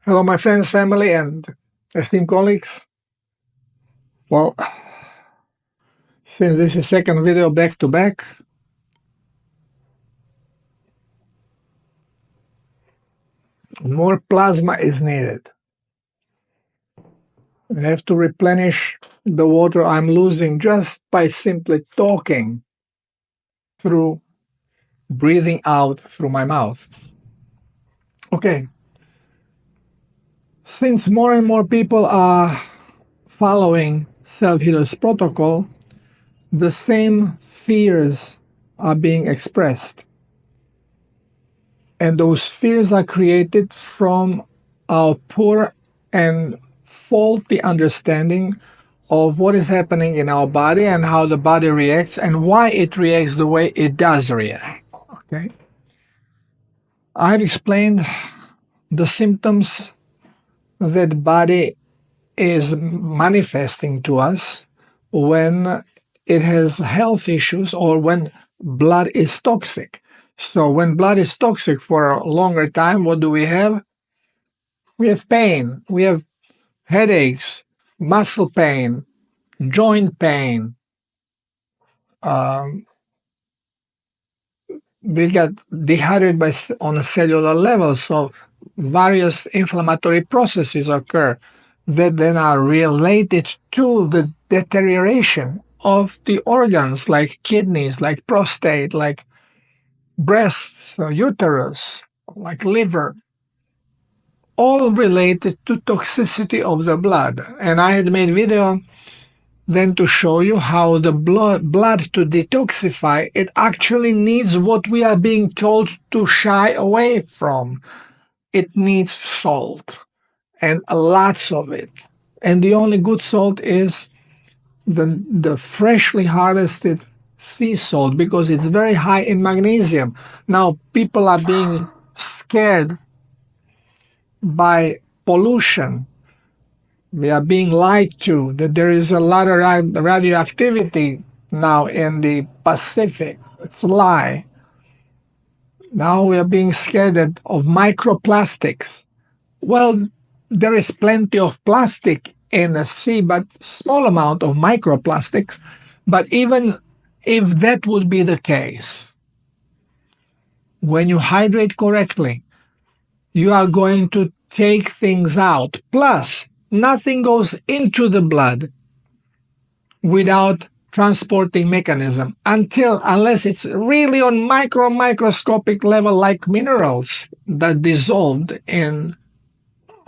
Hello, my friends, family, and esteemed colleagues. Well, since this is second video back to back, more plasma is needed. I have to replenish the water I'm losing just by simply talking through breathing out through my mouth. Okay. Since more and more people are following self-healers protocol, the same fears are being expressed. And those fears are created from our poor and faulty understanding of what is happening in our body and how the body reacts and why it reacts the way it does react. Okay? I've explained the symptoms that body is manifesting to us when it has health issues or when blood is toxic. So when blood is toxic for a longer time, what do we have? We have pain, we have headaches, muscle pain, joint pain. We get dehydrated on a cellular level, so various inflammatory processes occur that then are related to the deterioration of the organs like kidneys, like prostate, like breasts, uterus, like liver, all related to toxicity of the blood. And I had made video then to show you how the blood to detoxify, it actually needs what we are being told to shy away from. It needs salt, and lots of it. And the only good salt is the freshly harvested sea salt, because it's very high in magnesium. Now, people are being scared by pollution. We are being lied to that there is a lot of radioactivity now in the Pacific. It's a lie. Now we are being scared of microplastics. Well, there is plenty of plastic in the sea, but small amount of microplastics. But even if that would be the case, when you hydrate correctly, you are going to take things out. Plus, nothing goes into the blood without transporting mechanism unless it's really on microscopic level, like minerals that dissolved in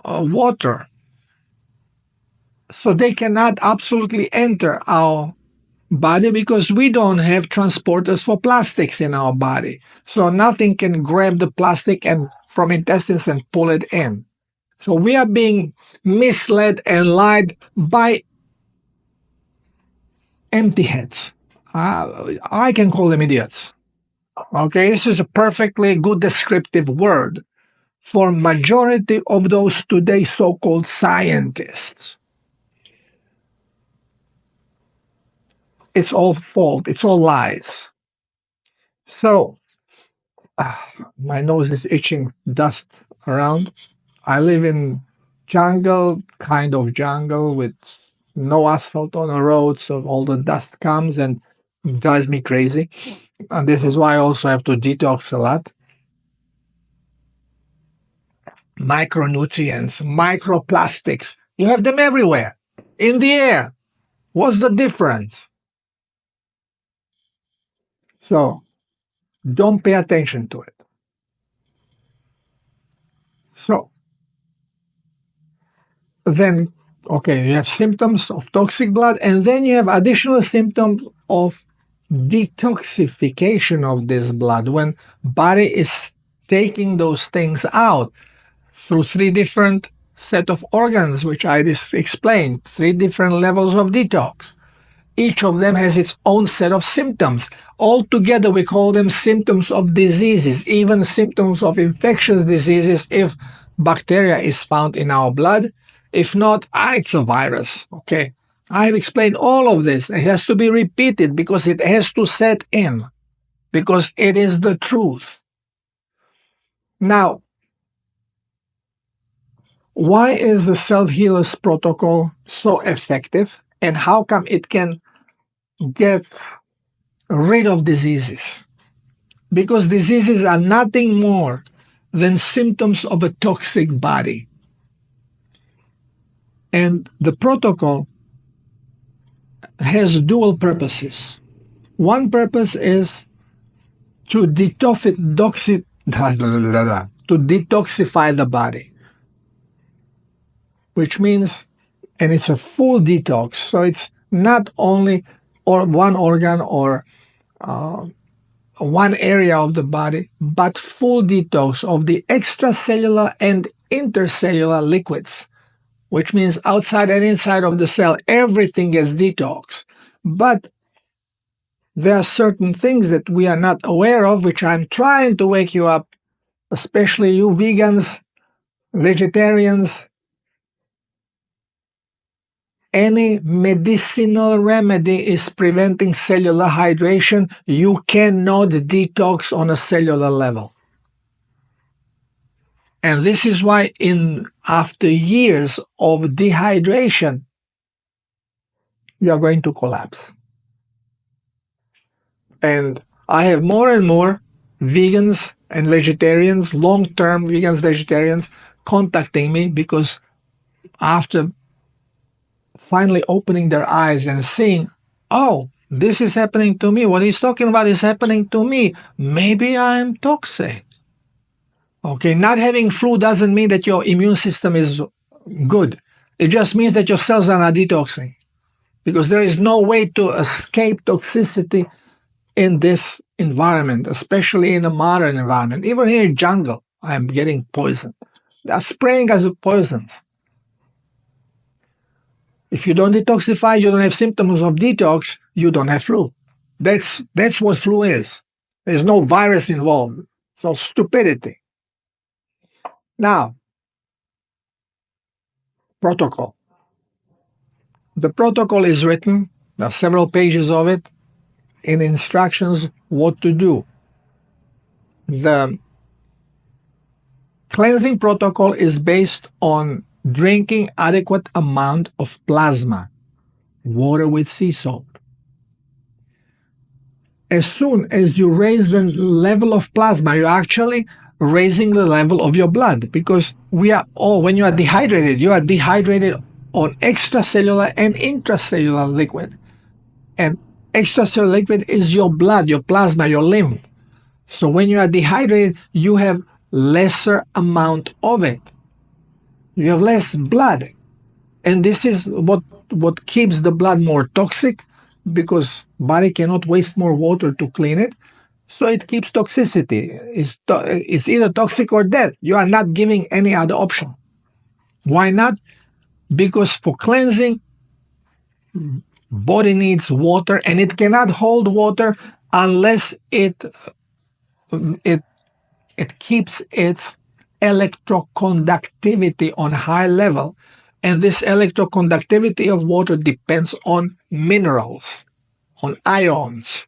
water. So they cannot absolutely enter our body because we don't have transporters for plastics in our body. So nothing can grab the plastic and from intestines and pull it in. So we are being misled and lied by empty heads. I can call them idiots. Okay, this is a perfectly good descriptive word for majority of those today so-called scientists. It's all fault. It's all lies. So, my nose is itching, dust around. I live in jungle, kind of jungle, with no asphalt on the road, so all the dust comes and drives me crazy. And this is why I also have to detox a lot. Micronutrients, microplastics, you have them everywhere, in the air. What's the difference? So, don't pay attention to it. So, then, okay, you have symptoms of toxic blood, and then you have additional symptoms of detoxification of this blood, when body is taking those things out through three different set of organs, which I just explained, three different levels of detox. Each of them has its own set of symptoms. Altogether, we call them symptoms of diseases, even symptoms of infectious diseases if bacteria is found in our blood. If not, it's a virus, okay? I have explained all of this. It has to be repeated because it has to set in, because it is the truth. Now, Why is the self-healers protocol so effective, and how come it can get rid of diseases? Because diseases are nothing more than symptoms of a toxic body. And the protocol has dual purposes. One purpose is to detoxify the body, which means, and it's a full detox, so it's not only or one organ or one area of the body, but full detox of the extracellular and intercellular liquids, which means outside and inside of the cell, everything gets detoxed. But there are certain things that we are not aware of, which I'm trying to wake you up, especially you vegans, vegetarians. Any medicinal remedy is preventing cellular hydration. You cannot detox on a cellular level. And this is why after years of dehydration, you are going to collapse. And I have more and more vegans and vegetarians, long-term vegans, vegetarians, contacting me because after finally opening their eyes and seeing, oh, this is happening to me. What he's talking about is happening to me. Maybe I'm toxic. Okay, not having flu doesn't mean that your immune system is good. It just means that your cells are not detoxing, because there is no way to escape toxicity in this environment, especially in a modern environment. Even here in jungle, I'm getting poisoned. They're spraying us with poisons. If you don't detoxify, you don't have symptoms of detox, you don't have flu. That's what flu is. There's no virus involved. It's all stupidity. Now, protocol. The protocol is written, there are several pages of it, in instructions what to do. The cleansing protocol is based on drinking adequate amount of plasma, water with sea salt. As soon as you raise the level of plasma, you're actually raising the level of your blood, because when you are dehydrated on extracellular and intracellular liquid. And extracellular liquid is your blood, your plasma, your lymph. So when you are dehydrated, you have lesser amount of it. You have less blood. And this is what keeps the blood more toxic, because body cannot waste more water to clean it. So it keeps toxicity. It's either toxic or dead. You are not giving any other option. Why not? Because for cleansing, body needs water, and it cannot hold water unless it keeps its electroconductivity on high level. And this electroconductivity of water depends on minerals, on ions.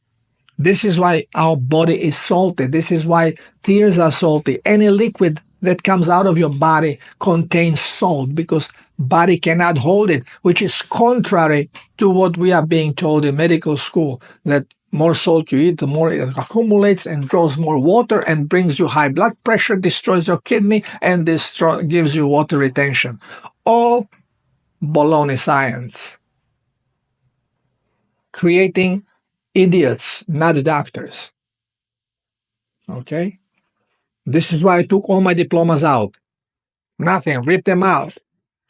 This is why our body is salty. This is why tears are salty. Any liquid that comes out of your body contains salt, because body cannot hold it, which is contrary to what we are being told in medical school, that more salt you eat, the more it accumulates and draws more water and brings you high blood pressure, destroys your kidney, and gives you water retention. All baloney science. Creating idiots, not doctors. Okay? This is why I took all my diplomas out. Nothing, rip them out.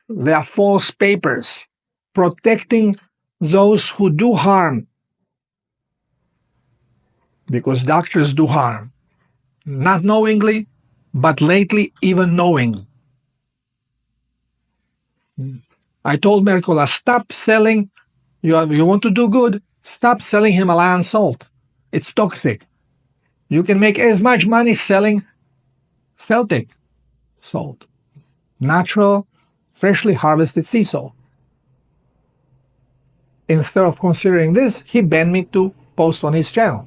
They are false papers protecting those who do harm, because doctors do harm. Not knowingly, but lately even knowingly. I told Mercola, stop selling. You want to do good, stop selling Himalayan salt. It's toxic. You can make as much money selling Celtic salt, natural, freshly harvested sea salt. Instead of considering this, he banned me to post on his channel.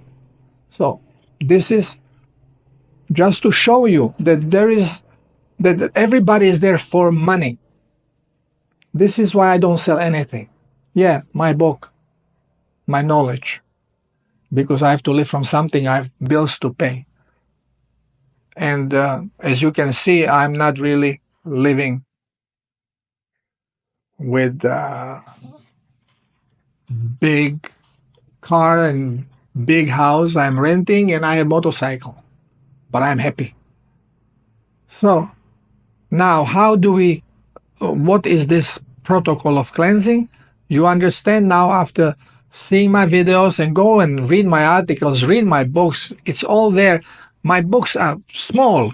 So this is just to show you that there is That everybody is there for money. This is why I don't sell anything. Yeah, my book, my knowledge, because I have to live from something. I have bills to pay. And as you can see, I'm not really living with big car and big house. I'm renting and I have motorcycle, but I'm happy. So now, what is this protocol of cleansing? You understand now after seeing my videos, and go and read my articles, read my books. It's all there. My books are small.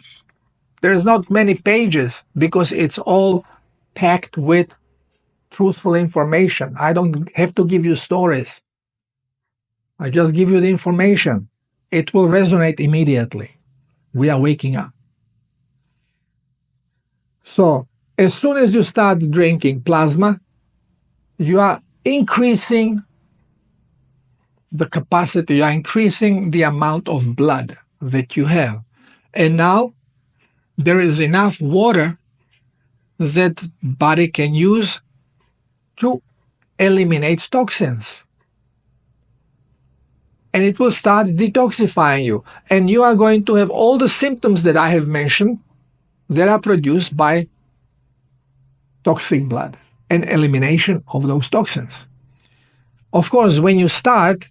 There's not many pages because it's all packed with truthful information. I don't have to give you stories. I just give you the information. It will resonate immediately. We are waking up. So, as soon as you start drinking plasma, you are increasing the capacity, you are increasing the amount of blood that you have. And now there is enough water that body can use to eliminate toxins. And it will start detoxifying you. And you are going to have all the symptoms that I have mentioned that are produced by toxic blood and elimination of those toxins. Of course, when you start,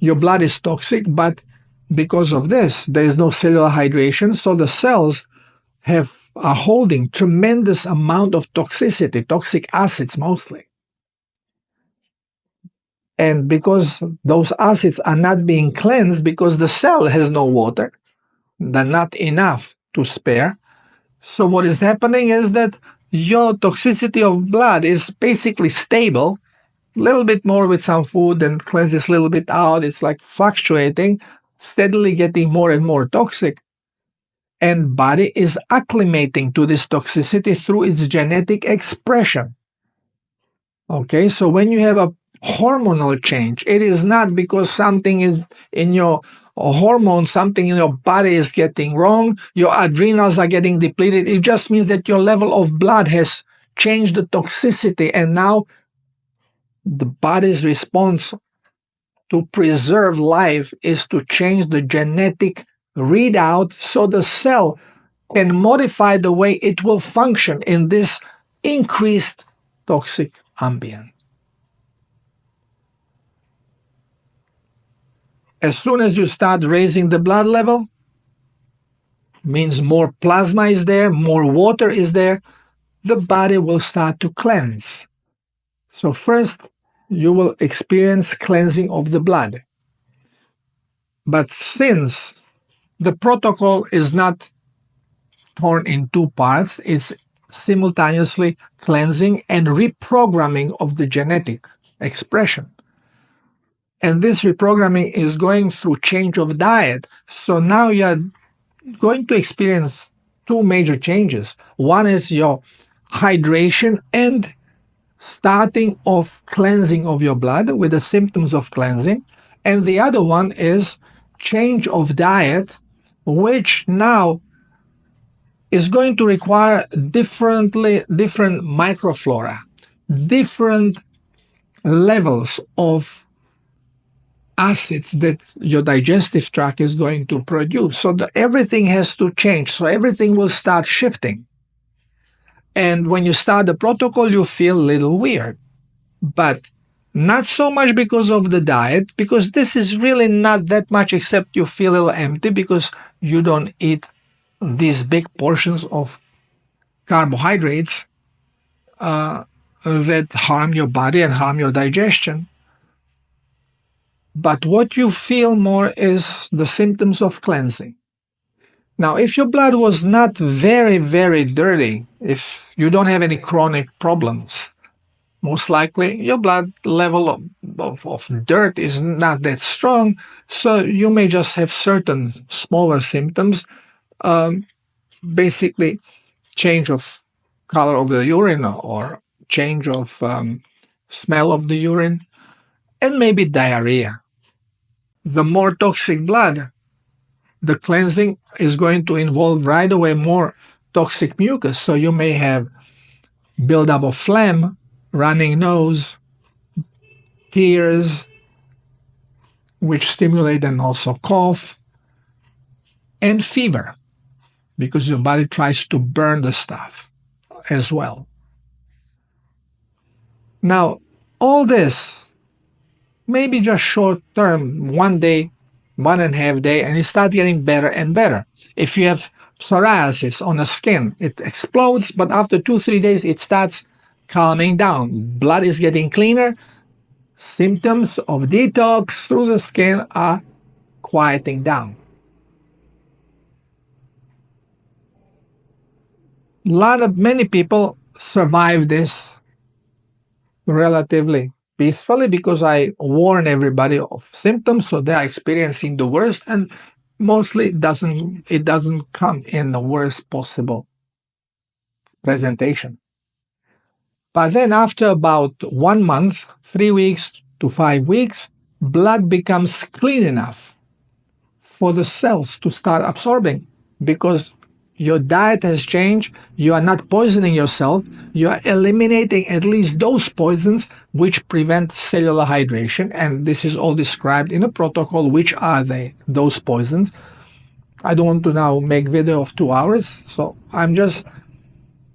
your blood is toxic, but because of this, there is no cellular hydration, so the cells are holding tremendous amount of toxicity, toxic acids mostly. And because those acids are not being cleansed, because the cell has no water, they're not enough to spare. So what is happening is that your toxicity of blood is basically stable, a little bit more with some food and cleanses a little bit out. It's like fluctuating, steadily getting more and more toxic. And body is acclimating to this toxicity through its genetic expression. Okay, so when you have a hormonal change, it is not because something is in your hormone, something in your body is getting wrong, your adrenals are getting depleted. It just means that your level of blood has changed the toxicity, and now the body's response to preserve life is to change the genetic readout so the cell can modify the way it will function in this increased toxic ambient. As soon as you start raising the blood level, means more plasma is there, more water is there, the body will start to cleanse. So first, you will experience cleansing of the blood. But since the protocol is not torn in two parts, it's simultaneously cleansing and reprogramming of the genetic expression. And this reprogramming is going through change of diet. So now you're going to experience two major changes. One is your hydration and starting of cleansing of your blood with the symptoms of cleansing. And the other one is change of diet, which now is going to require different microflora, different levels of acids that your digestive tract is going to produce. So everything has to change. So everything will start shifting. And when you start the protocol, you feel a little weird. But not so much because of the diet, because this is really not that much, except you feel a little empty because you don't eat these big portions of carbohydrates that harm your body and harm your digestion. But what you feel more is the symptoms of cleansing. Now, if your blood was not very, very dirty, if you don't have any chronic problems, most likely your blood level of dirt is not that strong, so you may just have certain smaller symptoms, basically change of color of the urine or change of smell of the urine, and maybe diarrhea. The more toxic blood, the cleansing is going to involve right away more toxic mucus. So you may have buildup of phlegm, running nose, tears, which stimulate and also cough, and fever, because your body tries to burn the stuff as well. Now, all this may be just short term, 1 day, 1.5 day, and it starts getting better and better. If you have psoriasis on the skin, it explodes, but after 2, 3 days, it starts calming down. Blood is getting cleaner. Symptoms of detox through the skin are quieting down. Many people survive this relatively peacefully because I warn everybody of symptoms, so they are experiencing the worst, and mostly it doesn't come in the worst possible presentation. But then after about 1 month, 3 weeks to 5 weeks, blood becomes clean enough for the cells to start absorbing, because your diet has changed. You are not poisoning yourself. You are eliminating at least those poisons which prevent cellular hydration. And this is all described in a protocol. Which are they, those poisons? I don't want to now make video of 2 hours. So I'm just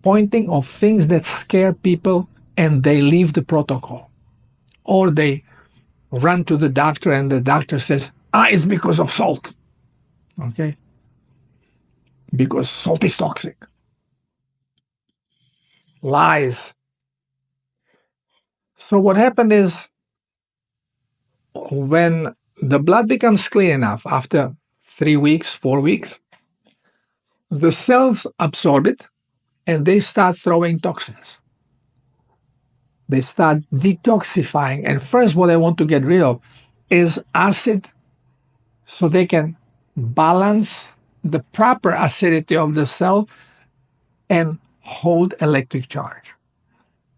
pointing of things that scare people and they leave the protocol. Or they run to the doctor and the doctor says, it's because of salt. Okay? Because salt is toxic. Lies. So what happened is, when the blood becomes clean enough after 3 weeks, 4 weeks, the cells absorb it and they start throwing toxins. They start detoxifying. And first, what I want to get rid of is acid, so they can balance the proper acidity of the cell and hold electric charge.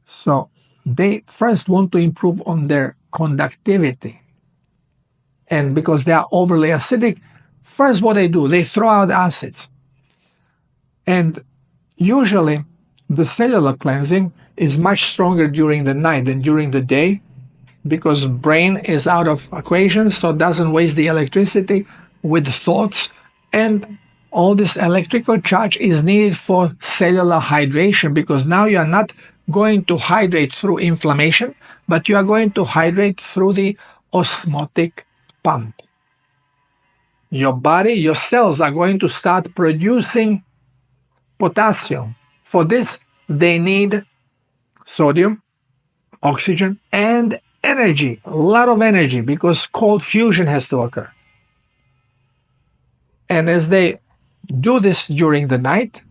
So they first want to improve on their conductivity. And because they are overly acidic, first what they do, they throw out acids. And usually the cellular cleansing is much stronger during the night than during the day, because brain is out of equation, so it doesn't waste the electricity with thoughts, and all this electrical charge is needed for cellular hydration, because now you are not going to hydrate through inflammation, but you are going to hydrate through the osmotic pump. Your body, your cells are going to start producing potassium. For this, they need sodium, oxygen, and energy, a lot of energy, because cold fusion has to occur. And as they do this during the night,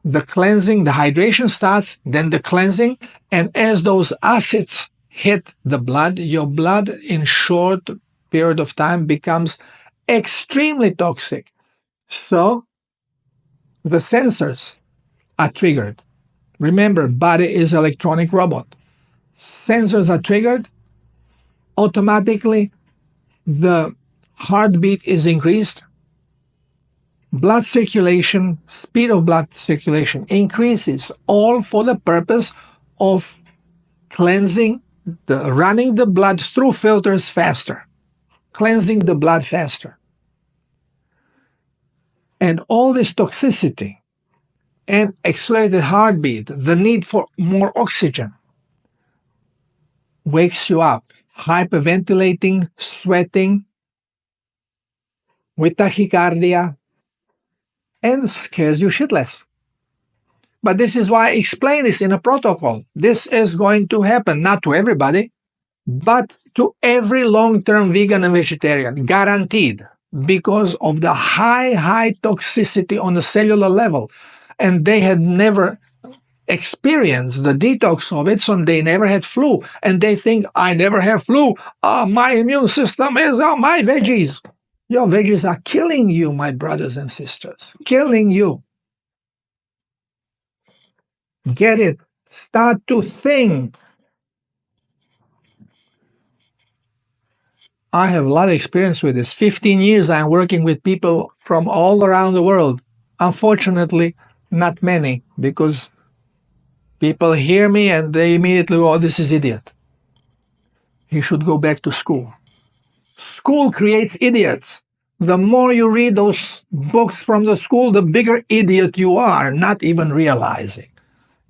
the cleansing, the hydration starts, then the cleansing, and as those acids hit the blood, your blood in short period of time becomes extremely toxic. So the sensors are triggered. Remember, body is electronic robot. Sensors are triggered, automatically the heartbeat is increased, blood circulation, speed of blood circulation increases, all for the purpose of cleansing, running the blood through filters faster, cleansing the blood faster. And all this toxicity and accelerated heartbeat, the need for more oxygen, wakes you up, hyperventilating, sweating, with tachycardia, and scares you shitless. But this is why I explain this in a protocol. This is going to happen, not to everybody, but to every long-term vegan and vegetarian, guaranteed, because of the high toxicity on the cellular level. And they had never experienced the detox of it, so they never had flu. And they think, I never have flu. My immune system is on my veggies. Your veggies are killing you, my brothers and sisters. Killing you. Get it? Start to think. I have a lot of experience with this. 15 years I'm working with people from all around the world. Unfortunately, Not many, because people hear me and they immediately go, oh, this is idiot. He should go back to school. School creates idiots. The more you read those books from the school, the bigger idiot you are, not even realizing.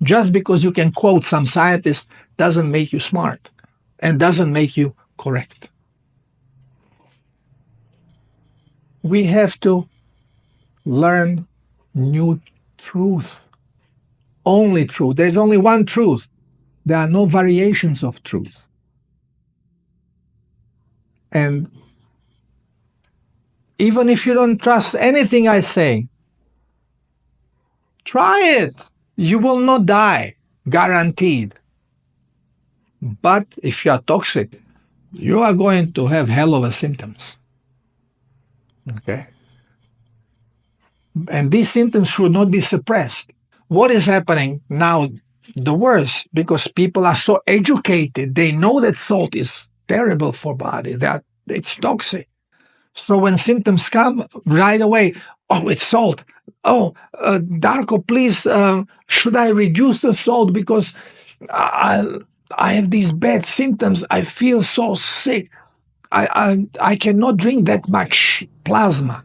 Just because you can quote some scientist doesn't make you smart and doesn't make you correct. We have to learn new truth. Only truth. There's only one truth. There are no variations of truth. And even if you don't trust anything I say, try it. You will not die, guaranteed. But if you are toxic, you are going to have hell of a symptoms. Okay? And these symptoms should not be suppressed. What is happening now, the worst, because people are so educated, they know that salt is terrible for body, that it's toxic. So when symptoms come right away, oh, it's salt. Oh, Darko, please, should I reduce the salt because I have these bad symptoms. I feel so sick. I cannot drink that much plasma.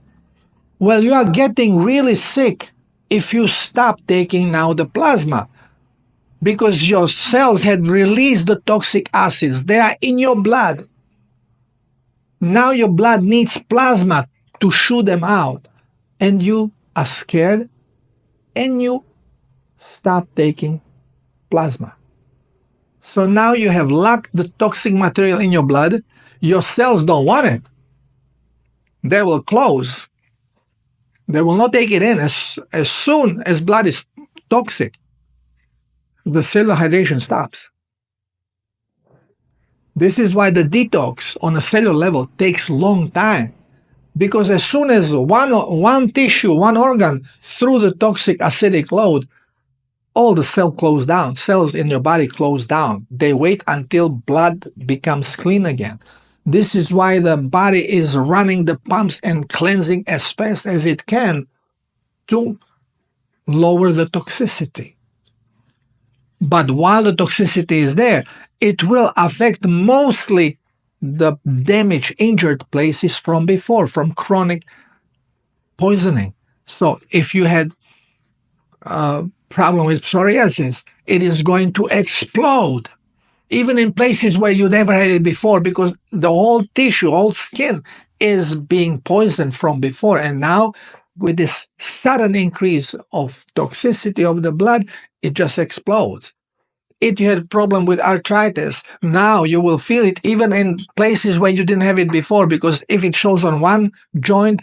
Well, you are getting really sick if you stop taking now the plasma, because your cells had released the toxic acids. They are in your blood. Now your blood needs plasma to shoot them out. And you are scared and you stop taking plasma. So now you have locked the toxic material in your blood. Your cells don't want it. They will close. They will not take it in as soon as blood is toxic. The cellular hydration stops. This is why the detox on a cellular level takes long time. Because as soon as one tissue, one organ through the toxic acidic load, all the cells in your body close down. They wait until blood becomes clean again. This is why the body is running the pumps and cleansing as fast as it can to lower the toxicity. But while the toxicity is there, it will affect mostly the damaged, injured places from before, from chronic poisoning. So if you had a problem with psoriasis, it is going to explode, even in places where you never had it before, because the whole tissue, whole skin is being poisoned from before. And now, with this sudden increase of toxicity of the blood, it just explodes. If you had a problem with arthritis, now you will feel it even in places where you didn't have it before, because if it shows on one joint,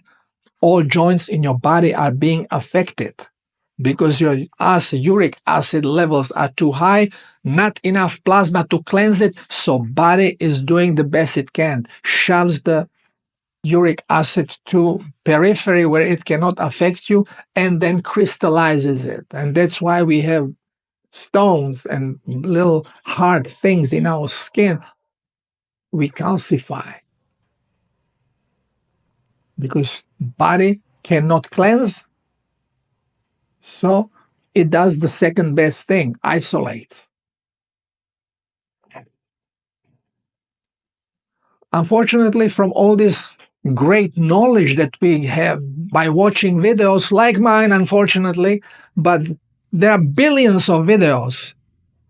all joints in your body are being affected because your uric acid levels are too high, not enough plasma to cleanse it, so body is doing the best it can, shoves the uric acid to periphery where it cannot affect you, and then crystallizes it. And that's why we have stones and little hard things in our skin. We calcify because body cannot cleanse, so it does the second best thing, isolates. Unfortunately, from all this great knowledge that we have by watching videos like mine, unfortunately, but there are billions of videos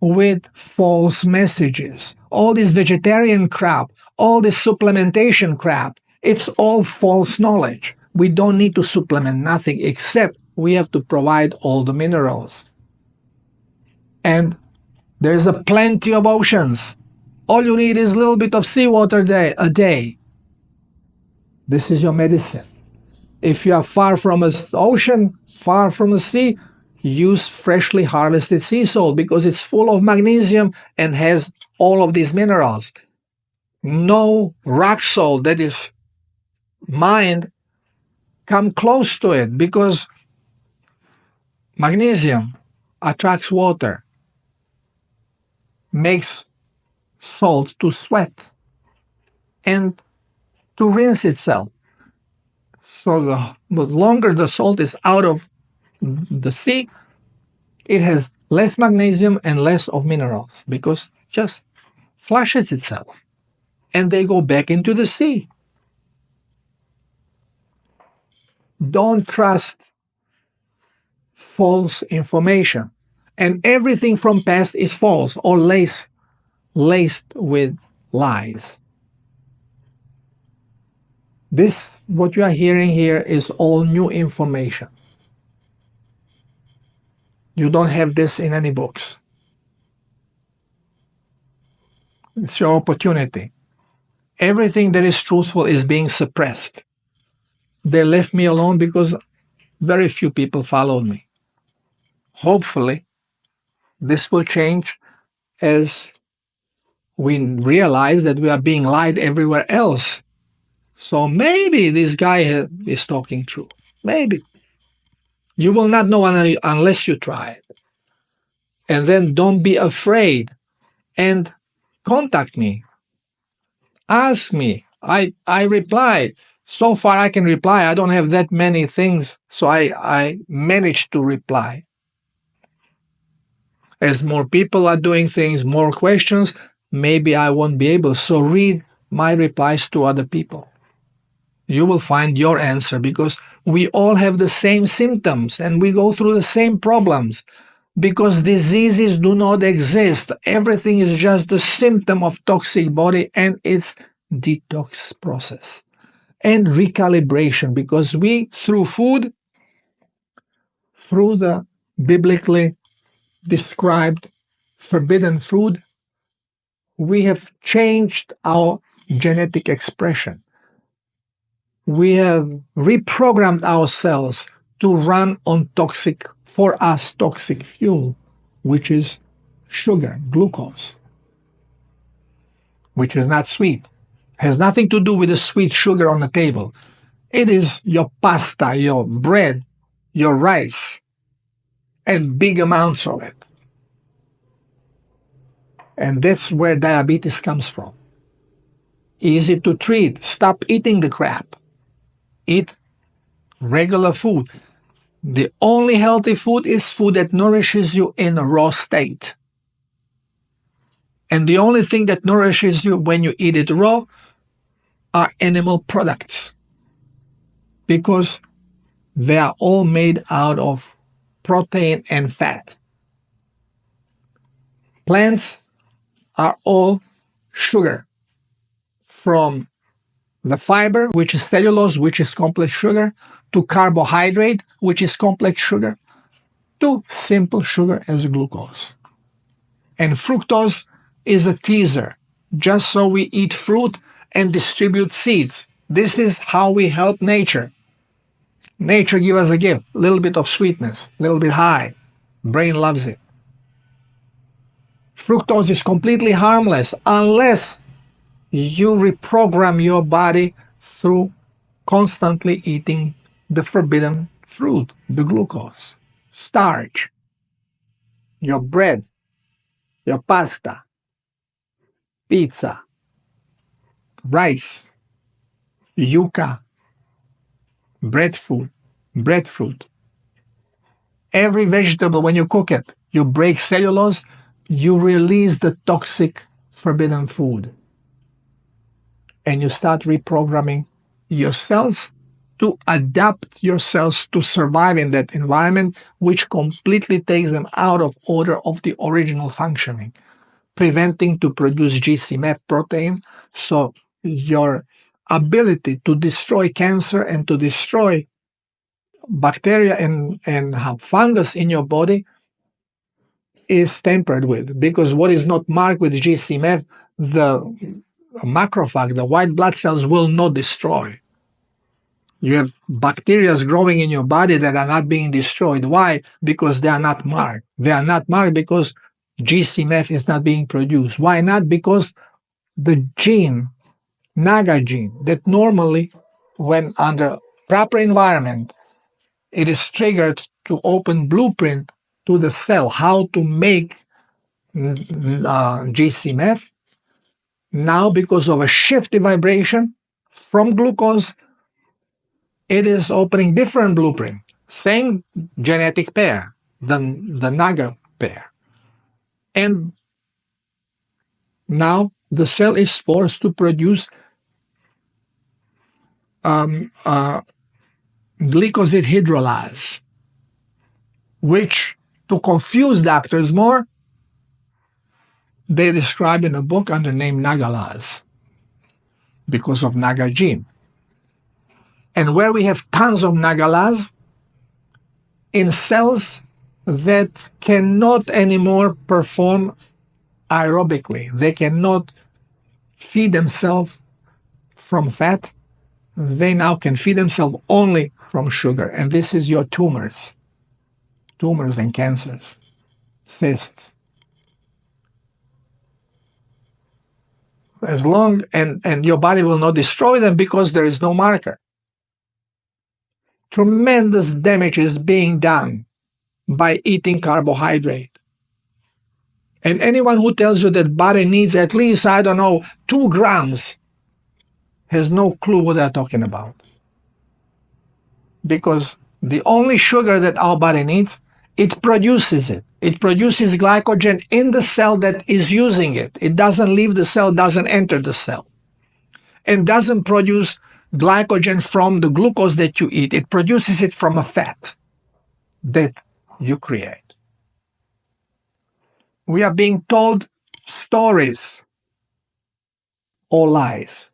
with false messages. All this vegetarian crap, all this supplementation crap, it's all false knowledge. We don't need to supplement nothing, except we have to provide all the minerals. And there's a plenty of oceans. All you need is a little bit of seawater a day. This is your medicine. If you are far from an ocean, far from the sea, use freshly harvested sea salt because it's full of magnesium and has all of these minerals. No rock salt that is mined come close to it, because magnesium attracts water, makes salt to sweat and to rinse itself. So the longer the salt is out of the sea, it has less magnesium and less of minerals because just flushes itself and they go back into the sea. Don't trust false information. And everything from past is false or laced with lies. This, what you are hearing here, is all new information. You don't have this in any books. It's your opportunity. Everything that is truthful is being suppressed. They left me alone because very few people followed me. Hopefully, this will change as we realize that we are being lied everywhere else. So maybe this guy is talking true. Maybe. You will not know unless you try it. And then don't be afraid and contact me. Ask me. I reply. So far I can reply. I don't have that many things, so I managed to reply. As more people are doing things, more questions, maybe I won't be able. So read my replies to other people. You will find your answer because we all have the same symptoms and we go through the same problems. Because diseases do not exist. Everything is just a symptom of toxic body and its detox process. And recalibration, because we, through food, through the biblically described forbidden food, we have changed our genetic expression. We have reprogrammed ourselves to run on toxic, for us, toxic fuel, which is sugar, glucose, which is not sweet. Has nothing to do with the sweet sugar on the table. It is your pasta, your bread, your rice, and big amounts of it. And that's where diabetes comes from. Easy to treat. Stop eating the crap. Eat regular food. The only healthy food is food that nourishes you in a raw state. And the only thing that nourishes you when you eat it raw are animal products. Because they are all made out of protein and fat. Plants are all sugar. From the fiber, which is cellulose, which is complex sugar, to carbohydrate, which is complex sugar, to simple sugar as glucose. And fructose is a teaser, just so we eat fruit and distribute seeds. This is how we help nature. Nature gives us a gift, a little bit of sweetness, a little bit high. Brain loves it. Fructose is completely harmless unless you reprogram your body through constantly eating the forbidden fruit, the glucose, starch, your bread, your pasta, pizza, rice, yuca, breadfruit. Every vegetable, when you cook it, you break cellulose, you release the toxic forbidden food. And you start reprogramming your cells to adapt your cells to survive in that environment, which completely takes them out of order of the original functioning, preventing to produce GCMF protein. So your ability to destroy cancer and to destroy bacteria and fungus in your body is tempered with, because what is not marked with GCMF, the macrophage, the white blood cells, will not destroy. You have bacteria growing in your body that are not being destroyed. Why? Because they are not marked. They are not marked because GCMF is not being produced. Why not? Because the gene, NAGA gene, that normally, when under proper environment, it is triggered to open blueprint to the cell, how to make GCMF. Now, because of a shift in vibration from glucose, it is opening different blueprint. Same genetic pair, the Naga pair. And now the cell is forced to produce glycosid hydrolase, which, to confuse doctors more, they describe in a book under the name Nagalase because of Naga gene. And where we have tons of Nagalase in cells that cannot anymore perform aerobically, they cannot feed themselves from fat, they now can feed themselves only from sugar. And this is your tumors and cancers, cysts. As long and your body will not destroy them because there is no marker. Tremendous damage is being done by eating carbohydrate. And anyone who tells you that body needs at least, 2 grams has no clue what they're talking about. Because the only sugar that our body needs, it produces it. It produces glycogen in the cell that is using it. It doesn't leave the cell, doesn't enter the cell. And doesn't produce glycogen from the glucose that you eat. It produces it from a fat that you create. We are being told stories or lies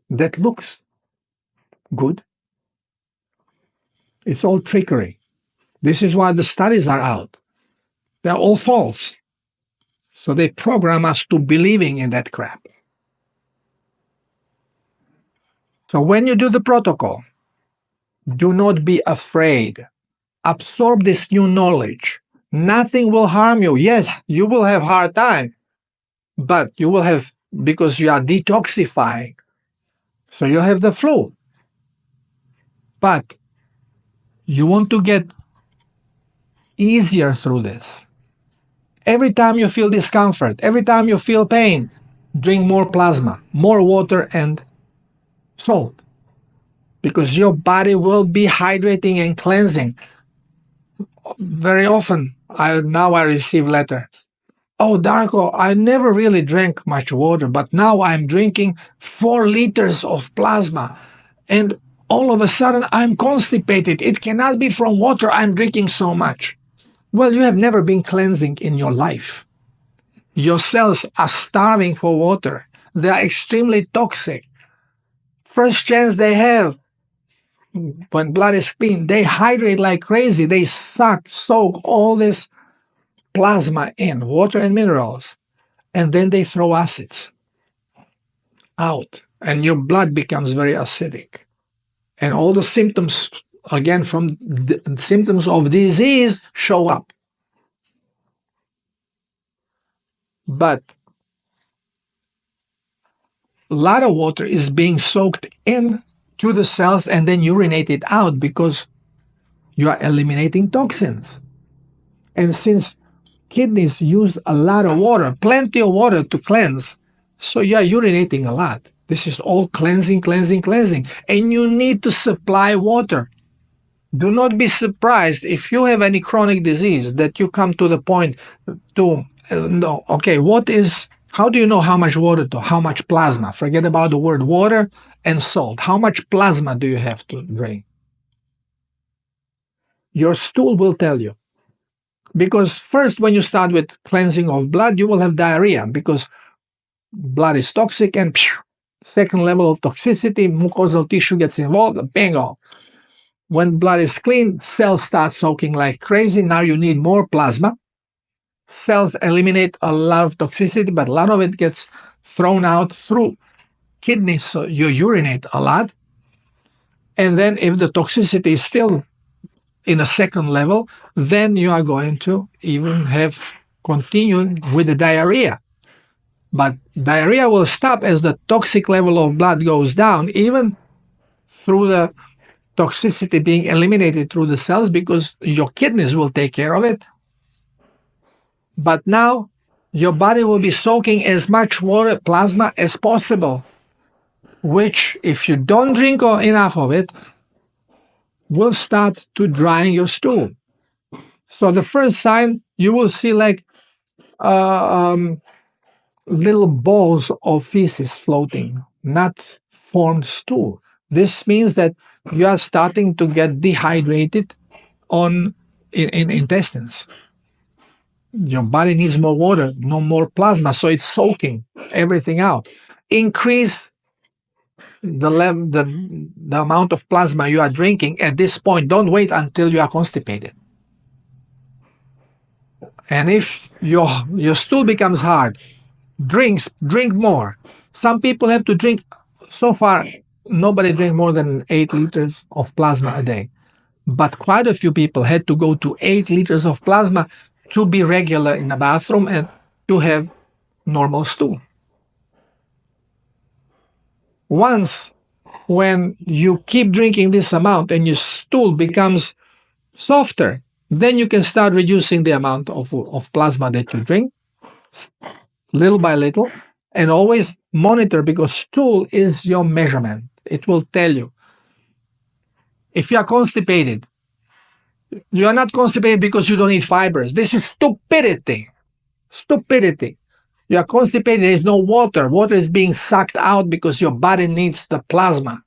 that looks good. It's all trickery. This is why the studies are out. They're all false. So they program us to believing in that crap. So when you do the protocol, do not be afraid. Absorb this new knowledge. Nothing will harm you. Yes, you will have hard time, but you will have, because you are detoxifying. So you have the flu. But you want to get easier through this. Every time you feel discomfort, every time you feel pain, drink more plasma, more water and salt, because your body will be hydrating and cleansing. Very often, I receive letters. Oh, Darko, I never really drank much water, but now I'm drinking 4 liters of plasma, and all of a sudden I'm constipated. It cannot be from water. I'm drinking so much. Well, you have never been cleansing in your life. Your cells are starving for water. They are extremely toxic. First chance they have, when blood is clean, they hydrate like crazy. They soak all this plasma in, water and minerals, and then they throw acids out, and your blood becomes very acidic. And all the symptoms, again, from the symptoms of disease show up. But a lot of water is being soaked in to the cells and then urinated out because you are eliminating toxins. And since kidneys use a lot of water, plenty of water to cleanse, so you are urinating a lot. This is all cleansing. And you need to supply water. Do not be surprised if you have any chronic disease that you come to the point to know, okay, how do you know how much water how much plasma? Forget about the word water and salt. How much plasma do you have to drink? Your stool will tell you. Because first, when you start with cleansing of blood, you will have diarrhea because blood is toxic, and second level of toxicity, mucosal tissue gets involved, bingo. When blood is clean, cells start soaking like crazy. Now you need more plasma. Cells eliminate a lot of toxicity, but a lot of it gets thrown out through kidneys, so you urinate a lot. And then if the toxicity is still in a second level, then you are going to even have continuing with the diarrhea. But diarrhea will stop as the toxic level of blood goes down, even through the toxicity being eliminated through the cells, because your kidneys will take care of it. But now your body will be soaking as much water, plasma as possible, which if you don't drink enough of it, will start to drying your stool. So the first sign, you will see like uh, um, little balls of feces floating, not formed stool. This means that you are starting to get dehydrated on in intestines. Your body needs more water, no more plasma, so it's soaking everything out. Increase the amount of plasma you are drinking at this point. Don't wait until you are constipated. And if your stool becomes hard, drink more. Some people have to drink. So far, nobody drank more than 8 liters of plasma a day, but quite a few people had to go to 8 liters of plasma to be regular in the bathroom and to have normal stool. Once, when you keep drinking this amount and your stool becomes softer, then you can start reducing the amount of plasma that you drink little by little, and always monitor, because stool is your measurement. It will tell you. If you are constipated, you are not constipated because you don't eat fibers. This is stupidity. Stupidity. You are constipated, there is no water. Water is being sucked out because your body needs the plasma.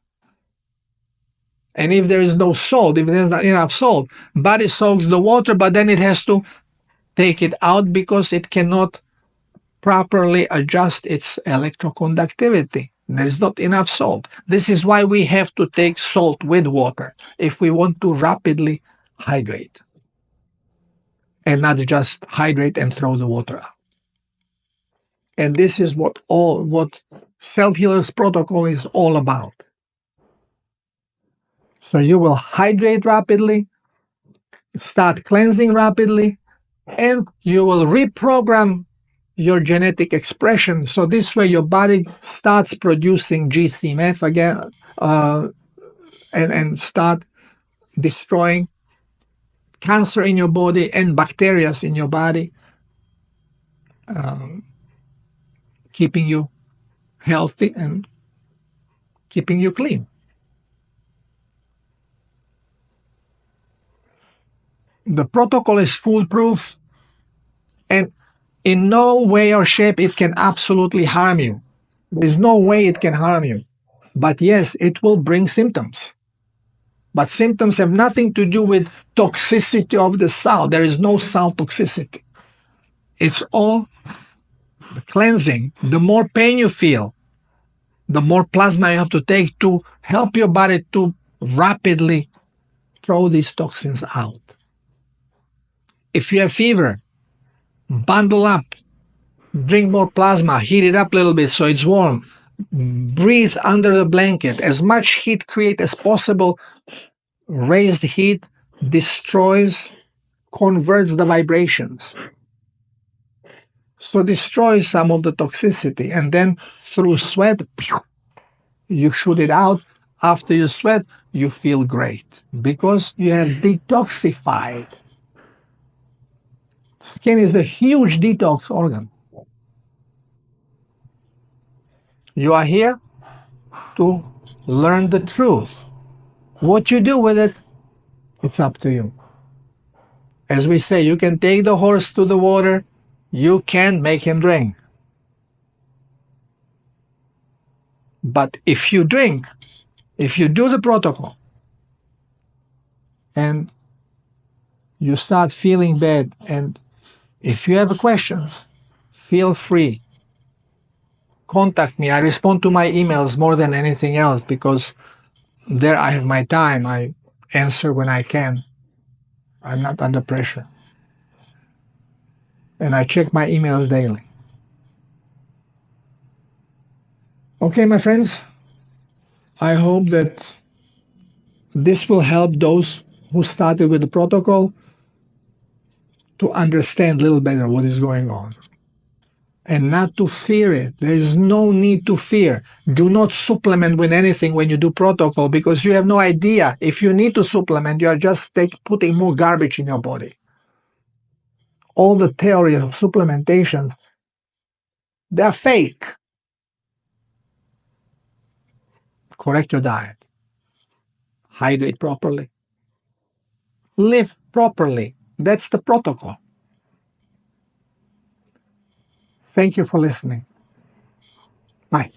And if there is no salt, if there's not enough salt, body soaks the water, but then it has to take it out because it cannot properly adjust its electroconductivity. There is not enough salt. This is why we have to take salt with water if we want to rapidly hydrate, and not just hydrate and throw the water out. And this is what self-healers protocol is all about. So you will hydrate rapidly, start cleansing rapidly, and you will reprogram your genetic expression. So this way your body starts producing GCMF again, and start destroying cancer in your body and bacteria in your body, keeping you healthy and keeping you clean. The protocol is foolproof, and in no way or shape it can absolutely harm you. There's no way it can harm you. But yes, it will bring symptoms. But symptoms have nothing to do with toxicity of the salt. There is no salt toxicity. It's all the cleansing. The more pain you feel, the more plasma you have to take to help your body to rapidly throw these toxins out. If you have fever, bundle up, drink more plasma, heat it up a little bit so it's warm. Breathe under the blanket. As much heat create as possible. Raised heat destroys, converts the vibrations. So destroys some of the toxicity, and then through sweat, you shoot it out. After you sweat, you feel great because you have detoxified. Skin is a huge detox organ. You are here to learn the truth. What you do with it, it's up to you. As we say, you can take the horse to the water, you can make him drink. But if you drink, if you do the protocol, and you start feeling bad, and if you have questions, feel free. Contact me. I respond to my emails more than anything else because there I have my time. I answer when I can. I'm not under pressure. And I check my emails daily. Okay, my friends, I hope that this will help those who started with the protocol to understand a little better what is going on and not to fear it. There is no need to fear. Do not supplement with anything when you do protocol because you have no idea. If you need to supplement, you are just putting more garbage in your body. All the theory of supplementations, they're fake. Correct your diet. Hydrate properly. Live properly. That's the protocol. Thank you for listening. Bye.